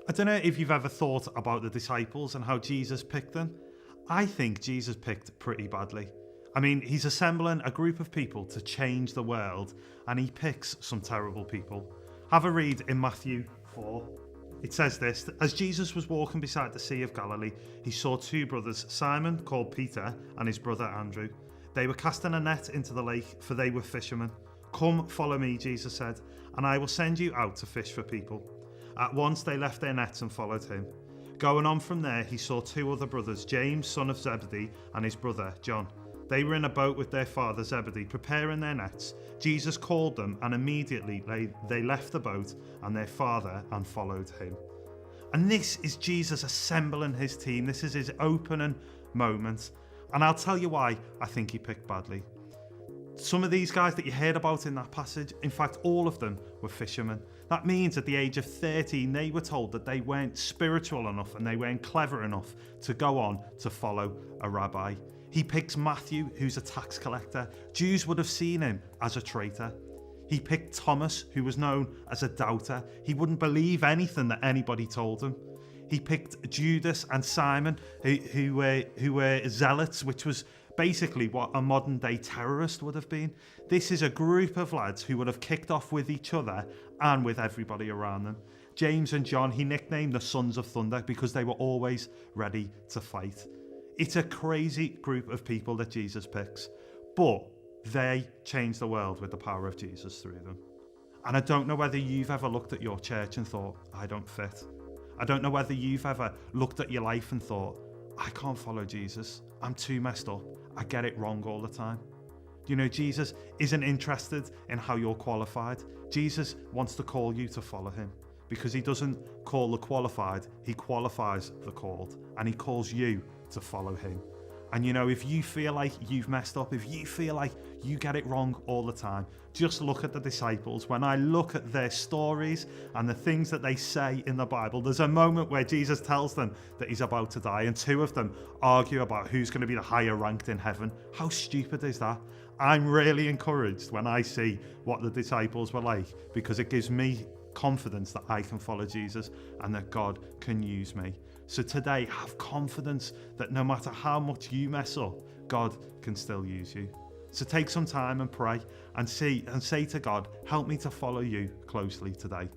I don't know if you've ever thought about the disciples and how Jesus picked them. I think Jesus picked pretty badly. I mean, he's assembling a group of people to change the world, and he picks some terrible people. Have a read in Matthew 4. It says this: as Jesus was walking beside the Sea of Galilee, he saw two brothers, Simon, called Peter, and his brother Andrew. They were casting a net into the lake, for they were fishermen. Come, follow me, Jesus said, and I will send you out to fish for people. At once they left their nets and followed him. Going on from there, he saw two other brothers, James, son of Zebedee, and his brother John. They were in a boat with their father Zebedee, preparing their nets. Jesus called them, and immediately they left the boat and their father and followed him. And this is Jesus assembling his team. This is his opening moment. And I'll tell you why I think he picked badly. Some of these guys that you heard about in that passage, in fact, all of them were fishermen. That means at the age of 13, they were told that they weren't spiritual enough and they weren't clever enough to go on to follow a rabbi. He picks Matthew, who's a tax collector. Jews would have seen him as a traitor. He picked Thomas, who was known as a doubter. He wouldn't believe anything that anybody told him. He picked Judas and Simon, who were zealots, which was basically what a modern day terrorist would have been. This is a group of lads who would have kicked off with each other and with everybody around them. James and John, he nicknamed the Sons of Thunder because they were always ready to fight. It's a crazy group of people that Jesus picks, but they changed the world with the power of Jesus through them. And I don't know whether you've ever looked at your church and thought, I don't fit. I don't know whether you've ever looked at your life and thought, I can't follow Jesus. I'm too messed up. I get it wrong all the time. You know, Jesus isn't interested in how you're qualified. Jesus wants to call you to follow him because he doesn't call the qualified, he qualifies the called, and he calls you to follow him. And you know, if you feel like you've messed up, if you feel like you get it wrong all the time, just look at the disciples. When I look at their stories and the things that they say in the Bible, there's a moment where Jesus tells them that he's about to die, and two of them argue about who's going to be the higher ranked in heaven. How stupid is that? I'm really encouraged when I see what the disciples were like, because it gives me confidence that I can follow Jesus and that God can use me. So today, have confidence that no matter how much you mess up, God can still use you. So take some time and pray and say to God, help me to follow you closely today.